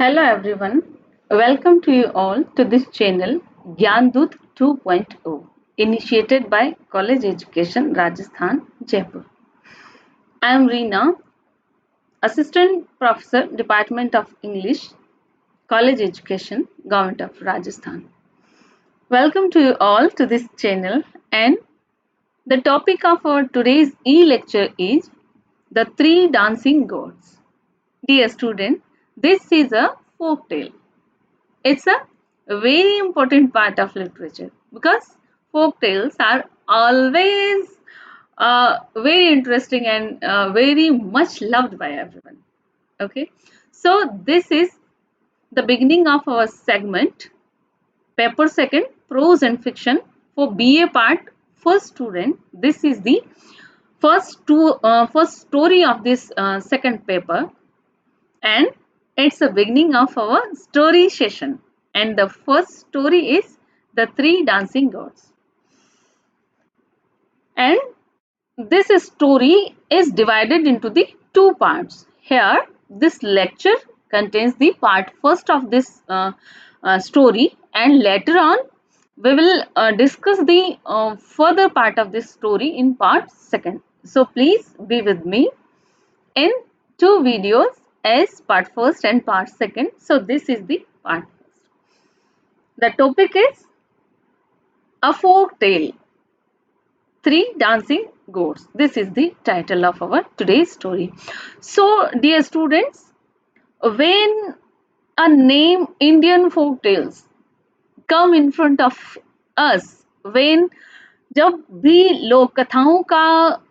Hello everyone, welcome to you all to this channel Gyandut 2.0 initiated by College Education Rajasthan, Jaipur. I am Reena, Assistant Professor, Department of English, College Education, Government of Rajasthan. Welcome to you all to this channel, and the topic of our today's e-lecture is The Three Dancing Goats. Dear student, this is a folk tale. It's a very important part of literature because folk tales are always very interesting and very much loved by everyone. Okay, so this is the beginning of our segment paper second prose and fiction for BA part first student. This is the first story of this second paper, and it's the beginning of our story session. And the first story is The Three Dancing Gods. And this story is divided into the two parts. Here, this lecture contains the part first of this story, and later on, we will discuss the further part of this story in part second. So, please be with me in two videos as part first and part second. So this is the part first. The topic is A Folk Tale, Three Dancing Goats. This is the title of our today's story. So dear students, when a name Indian folk tales come in front of us, when जब भी लोक कथाओं का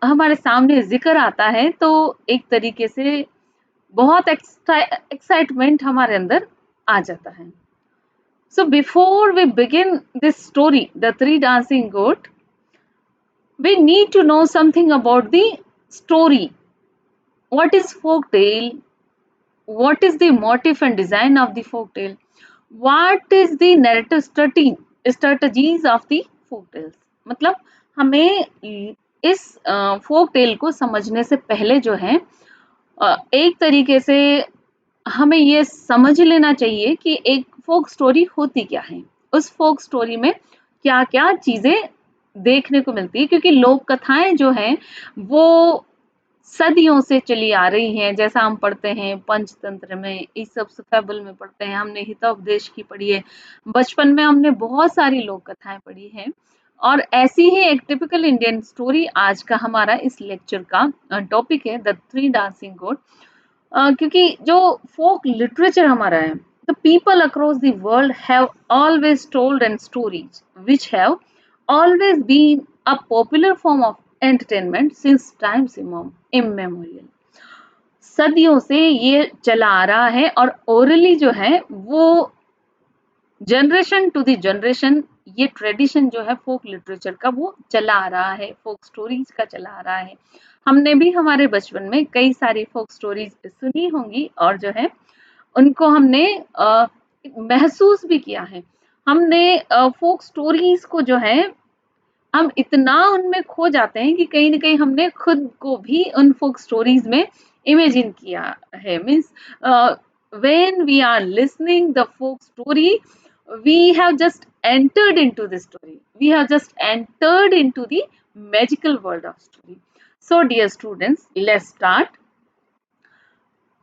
हमारे सामने जिक्र आता है तो एक तरीके से बहुत एक्साइटमेंट हमारे अंदर आ जाता है. So before we begin this story, The Three Dancing Goat, we need to know something about the story. What is folk tale? What is the motif and design of the folk tale? What is the narrative strategies of the folk tales? मतलब हमें इस folk tale को समझने से पहले जो है एक तरीके से हमें ये समझ लेना चाहिए कि एक फोक स्टोरी होती क्या है, उस फोक स्टोरी में क्या क्या चीजें देखने को मिलती है, क्योंकि लोक कथाएं जो हैं वो सदियों से चली आ रही हैं. जैसा हम पढ़ते हैं पंचतंत्र में, ईसप फैबल में पढ़ते हैं, हमने हितोपदेश की पढ़ी है, बचपन में हमने बहुत सारी लोक कथाएं पढ़ी हैं. और ऐसी ही एक टिपिकल इंडियन स्टोरी आज का हमारा इस लेक्चर का टॉपिक है, द थ्री डांसिंग गोट. क्योंकि जो फोक लिटरेचर हमारा है, the people across the world have always told and stories which have always been a popular form of entertainment since times immemorial. सदियों से ये चला आ रहा है और ओरली जो है वो जनरेशन टू द जनरेशन ये ट्रेडिशन जो है फोक लिटरेचर का वो चला आ रहा है, फोक स्टोरीज का चला आ रहा है. हमने भी हमारे बचपन में कई सारी फोक स्टोरीज सुनी होंगी और जो है उनको हमने महसूस भी किया है. हमने फोक स्टोरीज को जो है हम इतना उनमें खो जाते हैं कि कहीं ना कहीं हमने खुद को भी उन फोक स्टोरीज में इमेजिन किया है. Means when we are listening the folk story, we have just entered into the story, we have just entered into the magical world of story. So dear students, let's start.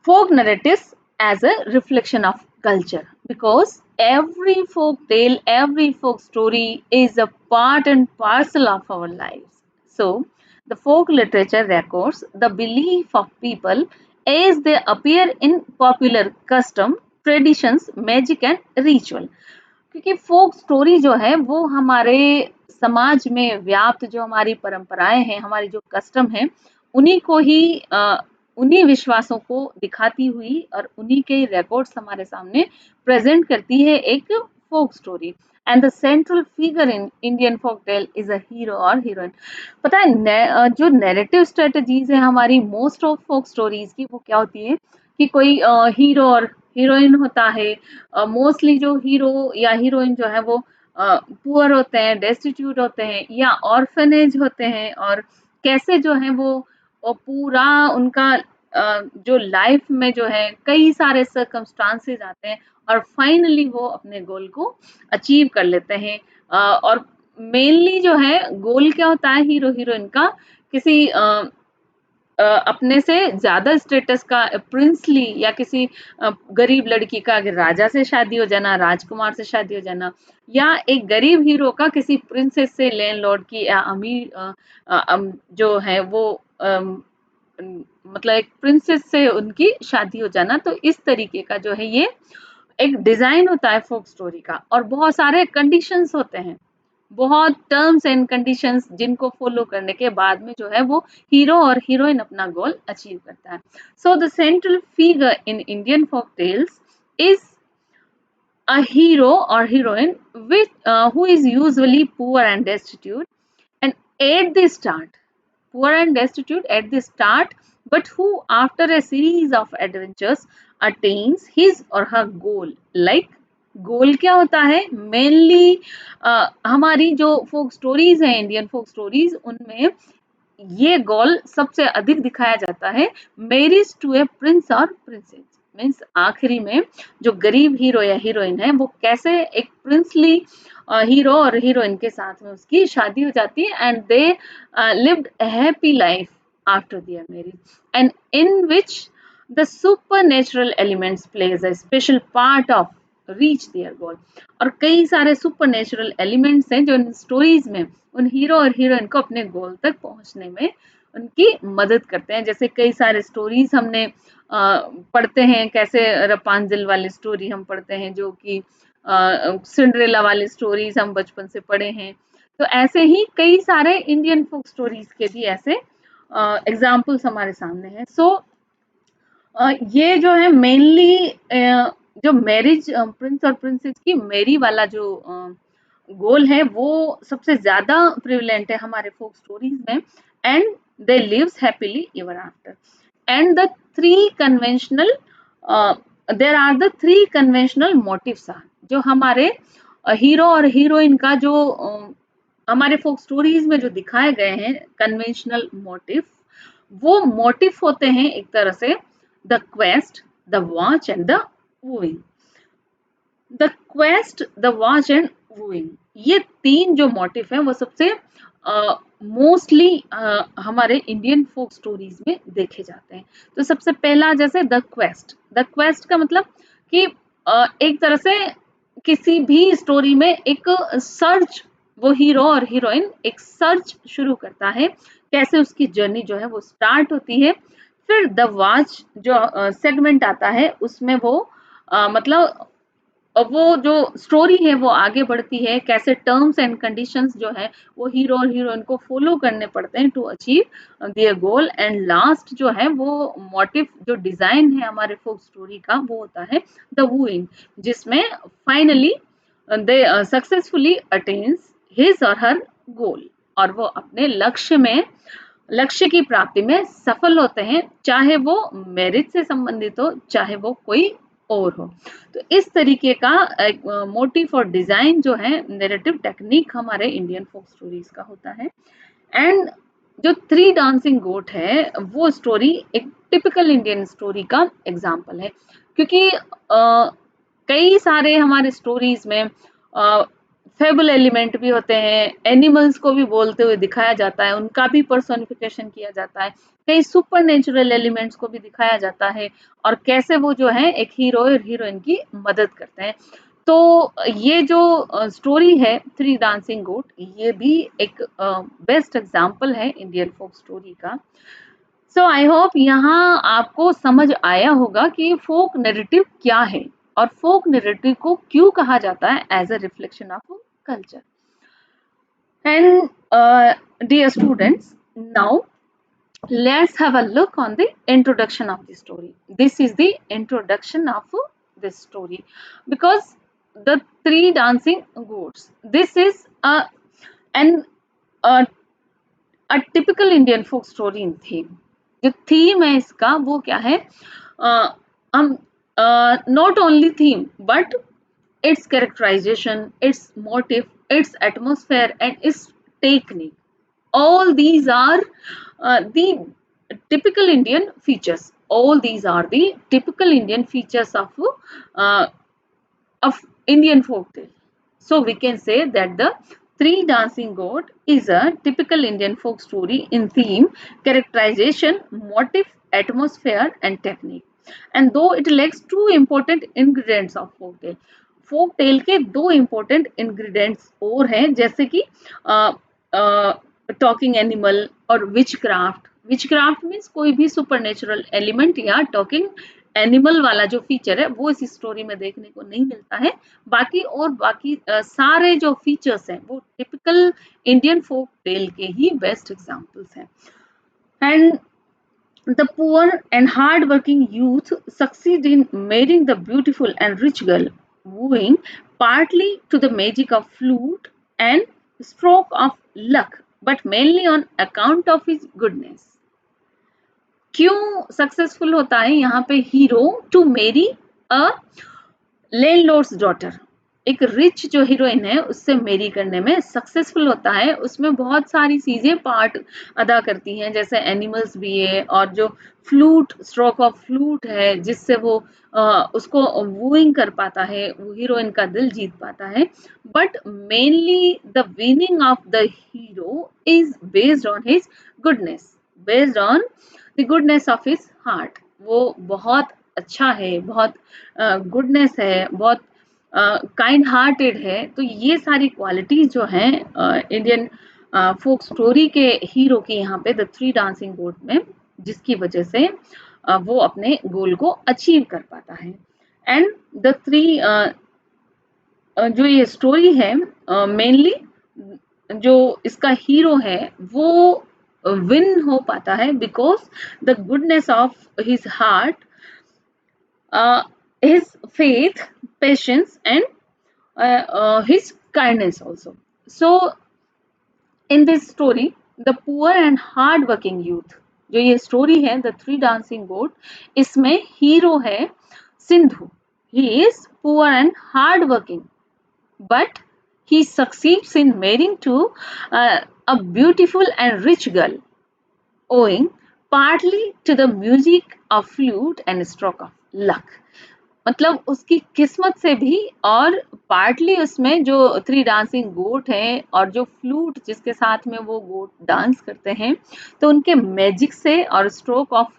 Folk narratives as a reflection of culture, because every folk tale, every folk story is a part and parcel of our lives. So, the folk literature records the belief of people as they appear in popular custom, traditions, magic and ritual. क्योंकि फोक story जो है वो हमारे समाज में व्याप्त जो हमारी परंपराएं हैं, हमारी जो कस्टम है, उन्हीं को ही उन्हीं विश्वासों को दिखाती हुई और उन्हीं के रिकॉर्ड्स हमारे सामने प्रेजेंट करती है एक folk story. And the central figure in Indian folk tale is a hero और हीरोइन. पता है जो नैरेटिव स्ट्रेटजीज है हमारी मोस्ट ऑफ फोक स्टोरीज की, वो क्या होती है कि कोई हीरो और हीरोइन होता है. मोस्टली जो हीरो या हीरोइन जो है वो पुअर होते हैं, डेस्टिट्यूट होते हैं या ऑर्फनेज होते हैं, और कैसे जो है वो पूरा उनका जो लाइफ में जो है कई सारे सर्कमस्टांसेस आते हैं और फाइनली वो अपने गोल को अचीव कर लेते हैं। और मेनली जो है गोल क्या होता है हीरो हीरोइन का, किसी अपने से ज़्यादा स्टेटस का प्रिंसली या किसी गरीब लड़की का अगर राजा से शादी हो जाना, राजकुमार से शादी हो जाना, या एक गरीब हीरो का किसी प्रिंसेस से, लैंडलॉर्ड की या अमीर जो है वो मतलब एक प्रिंसेस से उनकी शादी हो जाना। तो इस तरीके का जो है ये एक डिजाइन होता है फोक स्टोरी का, और बहुत सारे कंडीशंस होते हैं, बहुत टर्म्स एंड कंडीशंस जिनको फॉलो करने के बाद में जो है वो हीरो और हीरोइन अपना गोल अचीव करता है। So the central figure in Indian folk tales is a hero or heroine with who is usually poor and destitute, and at the start poor and destitute at the start, but who after a series of adventures attains his or her goal. Like गोल क्या होता है mainly, हमारी जो फोक stories हैं, Indian folk stories, उनमें ये गोल सबसे अधिक दिखाया जाता है, मैरिज टू ए प्रिंस और प्रिंसेस। मीन्स आखिरी में जो गरीब हीरो या हीरोइन है वो कैसे एक प्रिंसली हीरो और हीरोइन के साथ में उसकी शादी हो जाती है, and they lived a happy life after their marriage, and in which the supernatural elements plays a special part of reach their goal। और कई सारे सुपर एलिमेंट्स हैं जो इन स्टोरीज में उन हीरो और हीरोइन को अपने गोल तक पहुंचने में उनकी मदद करते हैं। जैसे कई सारे स्टोरीज हमने पढ़ते हैं, कैसे रपांजिल वाली स्टोरी हम पढ़ते हैं, जो कि सिंड्रेला वाली स्टोरीज हम बचपन से पढ़े हैं। तो ऐसे ही कई सारे इंडियन फोक स्टोरीज के भी ऐसे एग्जाम्पल्स हमारे सामने हैं। सो ये जो है मेनली जो मैरिज प्रिंस और प्रिंसेस की मैरी वाला जो गोल है वो सबसे ज्यादा प्रिविलेंट है हमारे फोक स्टोरीज में, and they lives happily ever after. And the three conventional there are the three conventional motives are, जो हमारे हीरो और हीरोइन का जो हमारे फोक स्टोरीज में जो दिखाए गए हैं कन्वेंशनल मोटिव, वो मोटिव होते हैं एक तरह से the quest, the watch and the wooing. The quest, the watch and wooing, ये तीन जो मोटिव हैं वो सबसे मोस्टली हमारे इंडियन फोक स्टोरीज में देखे जाते हैं। तो सबसे पहला जैसे द क्वेस्ट, द क्वेस्ट का मतलब कि एक तरह से किसी भी स्टोरी में एक सर्च, वो हीरो और हीरोइन एक सर्च शुरू करता है, कैसे उसकी जर्नी जो है वो स्टार्ट होती है। फिर द वॉच जो सेगमेंट आता है उसमें वो मतलब वो जो स्टोरी है वो आगे बढ़ती है, कैसे टर्म्स एंड कंडीशंस जो है वो हीरो और हीरोइन को फॉलो करने पड़ते हैं to achieve their goal. And last जो है वो मोटिव जो डिजाइन है हमारे फोक स्टोरी का वो होता है द वूइंग, जिसमें finally they successfully attains his और हर गोल, और वो अपने लक्ष्य की प्राप्ति में सफल होते हैं, चाहे वो मैरिज से संबंधित हो, चाहे वो कोई और हो। तो इस तरीके का एक मोटिव और डिजाइन जो है नैरेटिव टेक्निक हमारे इंडियन फोक स्टोरीज का होता है। एंड जो थ्री डांसिंग गोट है वो स्टोरी एक टिपिकल इंडियन स्टोरी का एग्जाम्पल है, क्योंकि कई सारे हमारे स्टोरीज में फेबल एलिमेंट भी होते हैं, एनिमल्स को भी बोलते हुए दिखाया जाता है, उनका भी पर्सोनिफिकेशन किया जाता है, कई सुपर नेचुरल एलिमेंट्स को भी दिखाया जाता है, और कैसे वो जो है एक हीरो और हीरोइन की मदद करते हैं। तो ये जो स्टोरी है थ्री डांसिंग गोट, ये भी एक बेस्ट एग्जाम्पल है इंडियन फोक स्टोरी का। सो आई होप यहाँ आपको समझ आया होगा कि फोक नैरेटिव क्या है और फोक नैरेटिव को क्यों कहा जाता है as a reflection of culture. And dear students, now let's have a look on the introduction of the story. This is the introduction of this story, because the three dancing goats, this is an a, a typical Indian folk story in theme। जो theme है इसका वो क्या है, हम not only theme but its characterization, its motive, its atmosphere, and its technique, all these are the typical Indian features all these are the typical Indian features of Indian folktale. So we can say that the Three Dancing Goat is a typical Indian folk story in theme, characterization, motif, atmosphere, and technique. And though it lacks two important ingredients of folktale, folktale के दो important ingredients और हैं जैसे कि talking animal और witchcraft. Witchcraft means कोई भी super natural element या टॉकिंग एनिमल वाला जो फीचर है वो इस स्टोरी में देखने को नहीं मिलता है. बाकी सारे जो फीचर्स हैं वो टिपिकल इंडियन फोक टेल के ही बेस्ट एग्जांपल्स हैं. And the poor and hard-working youth succeed in marrying the beautiful and rich girl, owing partly to the magic of flute and stroke of luck, but mainly on account of his goodness. क्यों successful होता है यहाँ पे hero to मेरी अ landlords daughter. एक rich जो heroine है उससे मेरी करने में सक्सेसफुल होता है. उसमें बहुत सारी चीजें पार्ट अदा करती हैं जैसे एनिमल्स भी है और जो फ्लूट स्ट्रोक ऑफ फ्लूट है जिससे वो उसको वूइंग कर पाता है, वो हीरोइन का दिल जीत पाता है. But mainly the winning of the hero is based on his goodness, based on the goodness of his heart. वो बहुत अच्छा है, बहुत गुडनेस है, बहुत काइंड हार्टेड है. तो ये सारी क्वालिटीज जो हैं इंडियन फोक स्टोरी के हीरो की यहाँ पे द थ्री डांसिंग गोट में, जिसकी वजह से वो अपने गोल को अचीव कर पाता है. एंड द थ्री जो ये स्टोरी है मेनली जो इसका हीरो है वो विन हो पाता है because the goodness of his heart, his faith, patience, and his kindness also. So, in this story, the poor and hard-working youth, जो ये स्टोरी है द थ्री डांसिंग गोट, इसमें हीरो है Sindhu. He is poor and hard working but he succeeds in marrying to a beautiful and rich girl, owing partly to the music of flute and stroke of luck. मतलब उसकी किस्मत से भी और partly उसमें जो थ्री डांसिंग गोट हैं और जो फ्लूट जिसके साथ में वो गोट डांस करते हैं तो उनके मैजिक से और स्ट्रोक ऑफ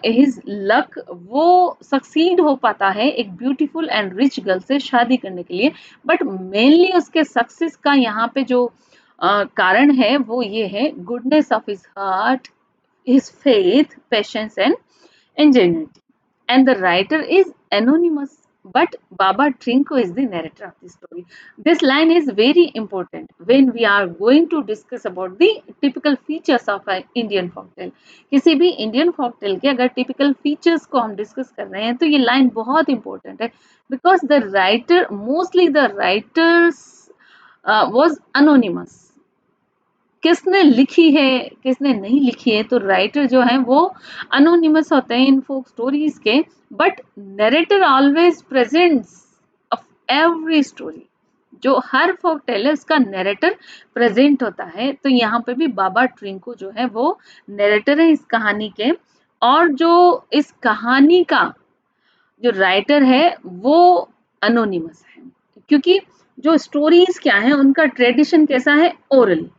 हिज लक वो सक्सीड हो पाता है एक ब्यूटीफुल एंड रिच गर्ल से शादी करने के लिए. बट मेनली उसके सक्सेस का यहाँ पे जो कारण है वो ये है goodness of his heart, his faith, patience, and ingenuity. And the writer is anonymous, but Baba Trinko is the narrator of the story. This line is very important when we are going to discuss about the typical features of an Indian folktale. किसी भी Indian folktale के अगर typical features को हम discuss कर रहे हैं तो ये line बहुत important है because the writer, mostly the writers was anonymous. किसने लिखी है किसने नहीं लिखी है तो राइटर जो है वो अनोनिमस होते हैं इन फोक स्टोरीज के. But narrator always presents of every story. जो हर फोक टेल है उसका नरेटर प्रेजेंट होता है. तो यहाँ पे भी बाबा ट्रिंको जो है वो नरेटर है इस कहानी के. और जो इस कहानी का जो राइटर है वो अनोनिमस है क्योंकि जो स्टोरीज क्या है उनका ट्रेडिशन कैसा है, oral.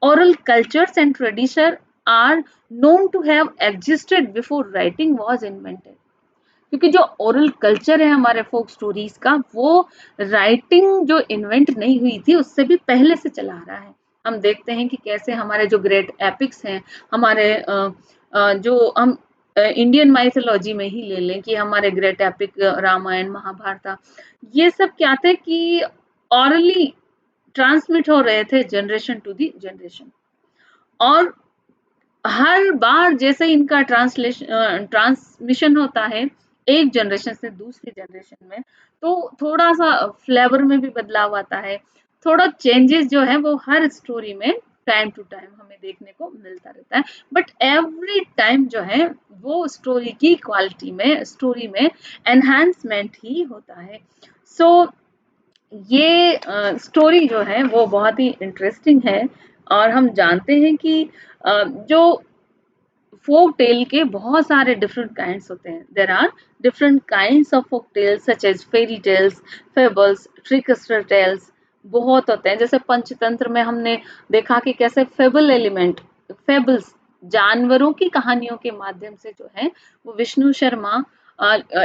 Oral cultures and tradition are known to have existed before writing was invented. क्योंकि जो ओरल कल्चर है हमारे फोक स्टोरीज का वो राइटिंग जो इन्वेंट नहीं हुई थी उससे भी पहले से चला आ रहा है. हम देखते हैं कि कैसे हमारे जो ग्रेट एपिक्स हैं, हमारे जो हम इंडियन माइथोलॉजी में ही ले लें कि हमारे ग्रेट एपिक रामायण महाभारत, ये सब क्या थे कि ऑरली ट्रांसमिट हो रहे थे जनरेशन टू दी जनरेशन. और हर बार जैसे इनका ट्रांसमिशन होता है एक जनरेशन से दूसरी जनरेशन में तो थोड़ा सा फ्लेवर में भी बदलाव आता है, थोड़ा चेंजेस जो है वो हर स्टोरी में टाइम टू टाइम हमें देखने को मिलता रहता है. बट एवरी टाइम जो है वो स्टोरी की क्वालिटी में, स्टोरी में एनहांसमेंट ही होता है. सो ये स्टोरी जो है वो बहुत ही इंटरेस्टिंग है. और हम जानते हैं कि जो फोक टेल के बहुत सारे डिफरेंट काइंड्स होते हैं. There are different kinds of folk tales such as fairy tales, fables, trickster tales. बहुत होते हैं. जैसे पंचतंत्र में हमने देखा कि कैसे फेबल एलिमेंट, फेबल्स, जानवरों की कहानियों के माध्यम से जो है वो विष्णु शर्मा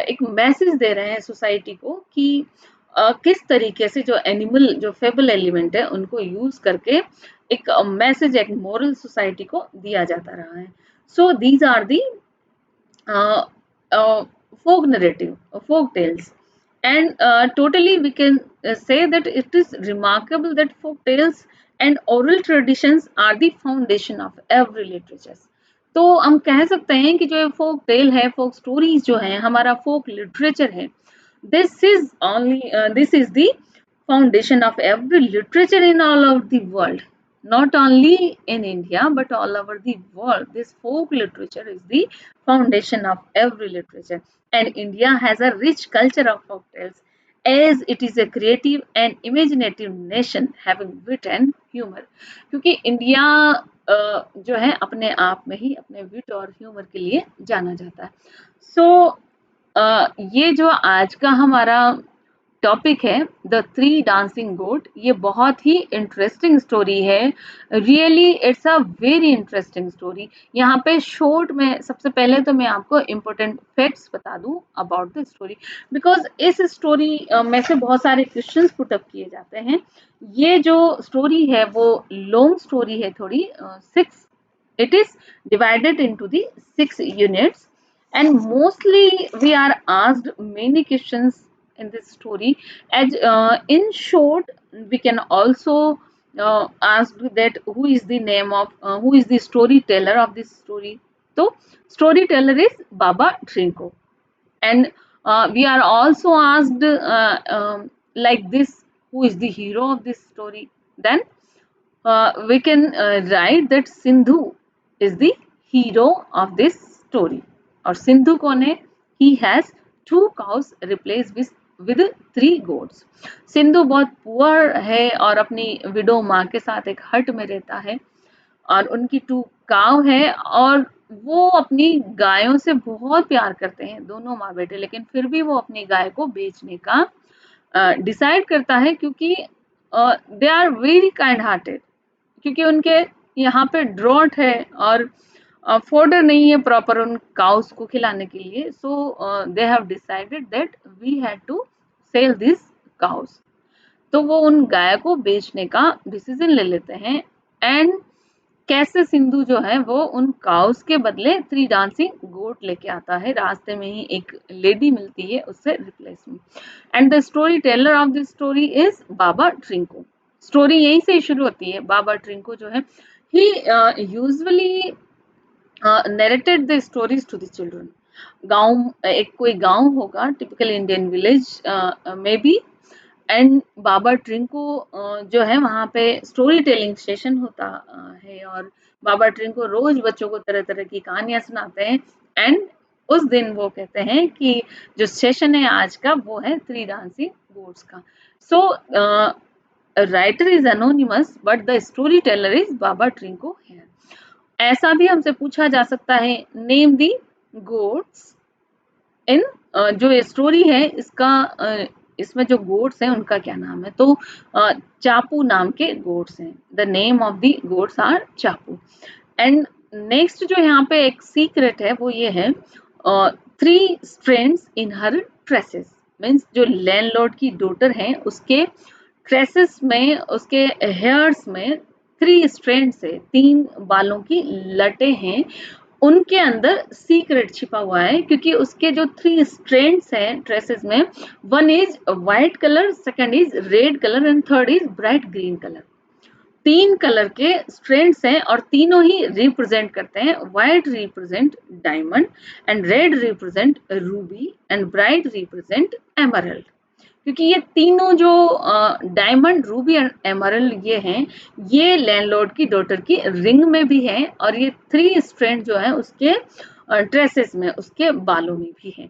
एक मैसेज दे रहे हैं सोसाइटी को कि किस तरीके से जो एनिमल, जो फेबल एलिमेंट है उनको यूज करके एक मैसेज, एक मोरल सोसाइटी को दिया जाता रहा है. So these are the folk narrative, folk tales. And totally we can say that it is remarkable that folk tales and oral traditions are the foundation of every literature. तो हम कह सकते हैं कि जो फोक टेल है, फोक stories जो है, हमारा फोक लिटरेचर है, this is the foundation of every literature in all of the world, not only in India but all over the world. This folk literature is the foundation of every literature, and India has a rich culture of folk tales as it is a creative and imaginative nation having wit and humor. क्योंकि India जो है अपने आप में ही अपने विट और humour के लिए जाना जाता है. सो ये जो आज का हमारा टॉपिक है, द थ्री डांसिंग गोट, ये बहुत ही इंटरेस्टिंग स्टोरी है. Really it's a very interesting story. यहाँ पे शॉर्ट में सबसे पहले तो मैं आपको इम्पोर्टेंट फैक्ट्स बता दूं अबाउट द स्टोरी, बिकॉज इस स्टोरी में से बहुत सारे क्वेश्चंस पुट अप किए जाते हैं. ये जो स्टोरी है वो लॉन्ग स्टोरी है थोड़ी. Six, it is divided into the 6 units, and mostly we are asked many questions in this story. As in short, we can also ask that who is the name of who is the storyteller of this story. So storyteller is Baba Trinko, and we are also asked like this, who is the hero of this story. Then we can write that Sindhu is the hero of this story. और सिंधु कौन है? He has 2 cows replaced with 3 goats. Sindhu बहुत poor है और अपनी window माँ के साथ एक हट में रहता है और उनकी 2 काव है और वो अपनी गायों से बहुत प्यार करते हैं, दोनों माँ बेटे. लेकिन फिर भी वो अपनी गाय को बेचने का डिसाइड करता है, क्योंकि they are very kind hearted, क्योंकि उनके यहाँ पे ड्रॉट है और फोर्डर नहीं है प्रॉपर उन काउस को खिलाने के लिए. So they have decided that we had to sell this cows. तो वो उन गाय को बेचने का डिसीजन ले लेते हैं. एंड कैसे सिंधु जो है वो उन काउस के बदले 3 डांसिंग गोट लेके आता है. रास्ते में ही एक लेडी मिलती है उससे replacement. And the story teller of this story is Baba Trinko. Story यहीं से ही शुरू होती है. बाबा ट्रिंको जो है ही usually narrated the stories to the children. गांव, एक कोई गांव होगा, टिपिकल इंडियन विलेज में बी, एंड बाबा ट्रिंको जो है वहाँ पे स्टोरी टेलिंग सेशन होता है और बाबा ट्रिंको रोज बच्चों को तरह तरह की कहानियां सुनाते हैं. एंड उस दिन वो कहते हैं कि जो सेशन है आज का वो है 3 डांसिंग गोट्स का. So writer is anonymous but the story teller is Baba Trinko है. ऐसा भी हमसे पूछा जा सकता है, नेम दी गोट्स इन जो ये स्टोरी है इसका इसमें जो गोट्स हैं उनका क्या नाम है? तो चापू नाम के गोट्स हैं. The name of the goats are Chapu. And next जो यहाँ पे एक सीक्रेट है वो ये है, 3 स्ट्रेंड्स इन हर ट्रेसेस. मीन्स जो लैंडलॉर्ड की डॉटर है उसके ट्रेसेस में, उसके हेयर्स में 3 स्ट्रेंड्स है, 3 बालों की लटें हैं. उनके अंदर सीक्रेट छिपा हुआ है, क्योंकि उसके जो 3 स्ट्रेंड्स हैं ट्रेसेस में, one is white colour, second is red colour and third is bright green colour. 3 colour के स्ट्रेंड्स हैं और तीनों ही रिप्रेजेंट करते हैं. White represent diamond and red represent Ruby and bright represent emerald. क्योंकि ये तीनों जो डायमंड, रूबी एंड एमरल्ड ये हैं, ये लैंडलॉर्ड की डॉटर की रिंग में भी है और ये 3 स्ट्रैंड जो है उसके ड्रेसेस में, उसके बालों में भी है.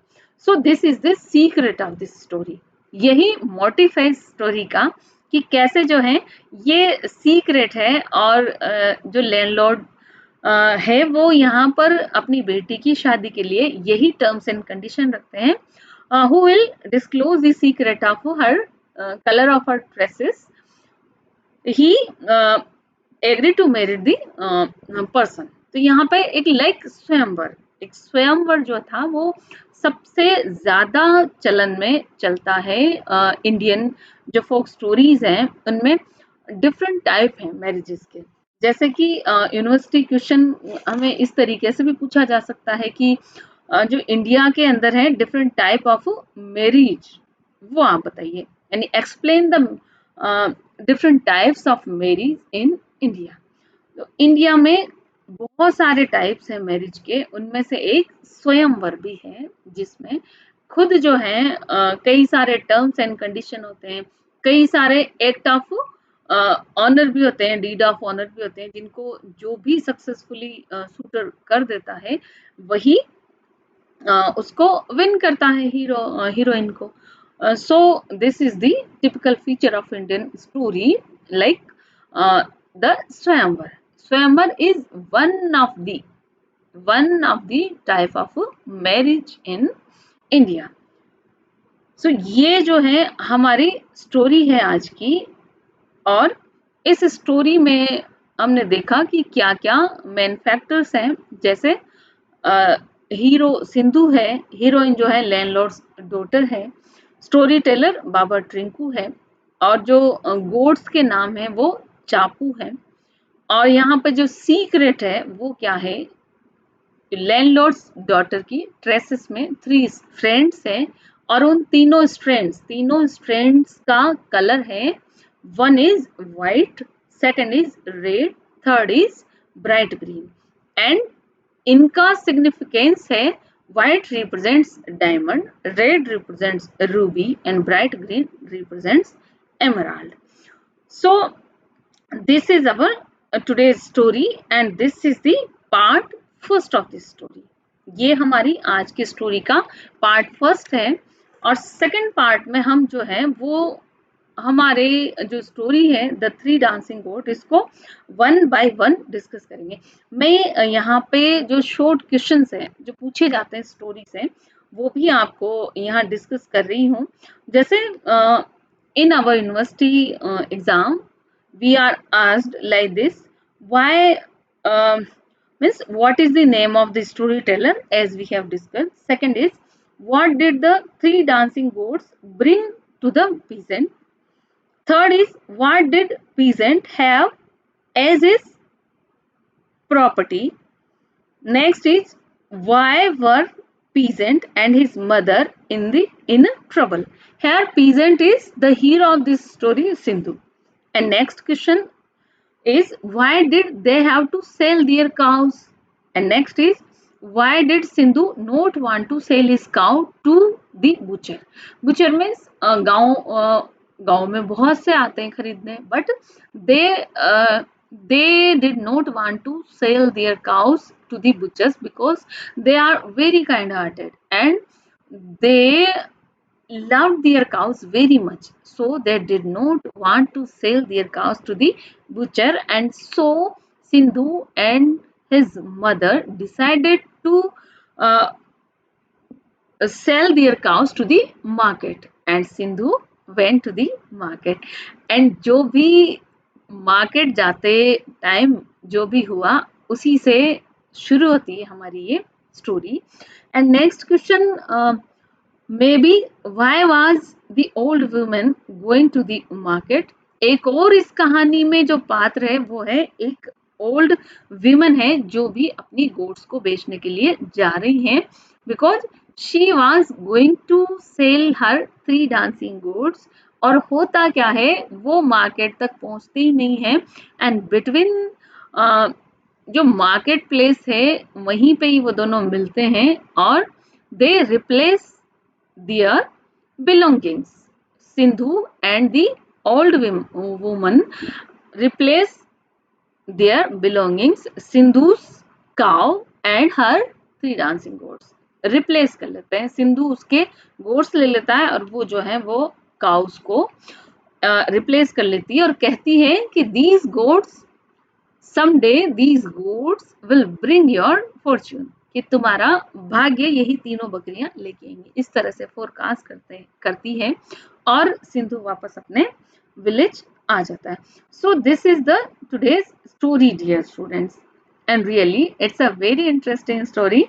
So this is the secret of this story. यही मोटिव है स्टोरी का कि कैसे जो है ये सीक्रेट है और जो लैंडलॉर्ड है वो यहाँ पर अपनी बेटी की शादी के लिए यही टर्म्स एंड कंडीशन रखते हैं. Who will disclose the secret of her colour of her dresses. He agree to marry the person. तो यहाँ पे एक लाइक स्वयंवर, एक स्वयंवर जो था वो सबसे ज्यादा चलन में चलता है. इंडियन जो फोक स्टोरीज हैं उनमें डिफरेंट टाइप हैं मैरिजेस के. जैसे कि यूनिवर्सिटी क्वेश्चन हमें इस तरीके से भी पूछा जा सकता है कि जो इंडिया के अंदर है डिफरेंट टाइप ऑफ मैरिज, वो आप बताइए, यानी explain the different types of marriage in India. तो इंडिया में बहुत सारे टाइप्स हैं मैरिज के, उनमें से एक स्वयंवर भी है जिसमें खुद जो है कई सारे टर्म्स एंड कंडीशन होते हैं, कई सारे एक्ट ऑफ ऑनर भी होते हैं, डीड ऑफ ऑनर भी होते हैं, जिनको जो भी सक्सेसफुली सूटर कर देता है वही उसको विन करता है हीरोइन को. So this is the typical feature of Indian story, like the Swayamvar. Swayamvar is one of the type of marriage in India. So ये जो है हमारी स्टोरी है आज की, और इस स्टोरी में हमने देखा कि क्या क्या मेन फैक्टर्स हैं. जैसे हीरो सिंधु है, हीरोइन जो है लैंडलॉर्ड्स डॉटर है, स्टोरी टेलर बाबा ट्रिंकू है, और जो गोड्स के नाम है वो चापू है. और यहाँ पे जो सीक्रेट है वो क्या है, लैंडलॉर्ड्स डॉटर की ड्रेसेस में 3 स्ट्रैंड्स हैं, और उन तीनों स्ट्रैंड्स का कलर है, one is white, second is red, third is bright green. And इनका सिग्निफिकेंस है, white represents diamond, red represents Ruby, and bright green represents emerald. So this is our today's story and this is the part first of this story. ये हमारी आज की story का part first है, और second part में हम जो है वो हमारे जो स्टोरी है द 3 डांसिंग गोट, इसको वन बाय वन डिस्कस करेंगे. मैं यहाँ पे जो शॉर्ट क्वेश्चंस हैं जो पूछे जाते हैं स्टोरी से, वो भी आपको यहाँ डिस्कस कर रही हूँ. जैसे in our university exam we are asked like this, why means what is the name of the storyteller, as we have discussed. Second is, what did the 3 dancing goats bring to the peasant. Third is, what did peasant have as his property. Next is, why were peasant and his mother in trouble. Here peasant is the hero of this story, Sindhu. And next question is, why did they have to sell their cows. And next is, why did Sindhu not want to sell his cow to the butcher. Butcher means गांव में बहुत से आते हैं खरीदने, but they did not want to sell their cows to the butchers because they are very kind hearted and they loved their cows very much, so they did not want to sell their cows to the butcher. And so Sindhu and his mother decided to uh, sell their cows to the market, and Sindhu went to the market. And जो भी market जाते time जो भी हुआ उसी से शुरू होती है हमारी ये story. And next question, maybe why was the old woman going to the market. एक और इस कहानी में जो पात्र है वो है एक ओल्ड विमन है जो भी अपनी गोट्स को बेचने के लिए जा रही हैं, because she was going to sell her 3 dancing goats. और होता क्या है, वो मार्केट तक पहुंचते ही नहीं है, एंड बिटवीन जो मार्केट प्लेस है वहीं पे ही वो दोनों मिलते हैं और दे replace their belongings. Sindhu and the old woman replace their belongings. Sindhu's cow and her 3 dancing goats. Replace कर लेते हैं, सिंधु उसके गोट्स ले लेता है और वो जो है वो काउस को रिप्लेस कर लेती है और कहती है कि these goats someday these goats will bring your fortune, कि तुम्हारा भाग्य यही तीनों बकरियां लेके आएंगी। इस तरह से फोरकास्ट करती है और सिंधु वापस अपने विलेज आ जाता है। So this is the today's story dear students, and really it's a very interesting story.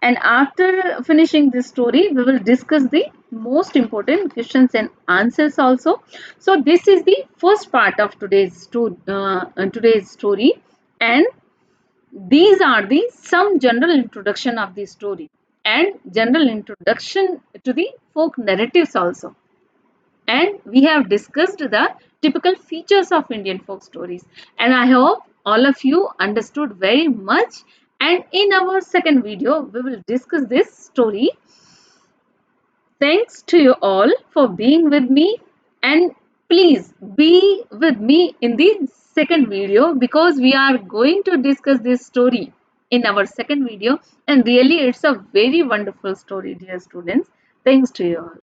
And after finishing this story we will discuss the most important questions and answers also. So this is the first part of today's story, and these are the some general introduction of the story and general introduction to the folk narratives also. And we have discussed the typical features of Indian folk stories. And I hope all of you understood very much. And in our second video, we will discuss this story. Thanks to you all for being with me. And please be with me in the second video, because we are going to discuss this story in our second video. And really, it's a very wonderful story, dear students. Thanks to you all.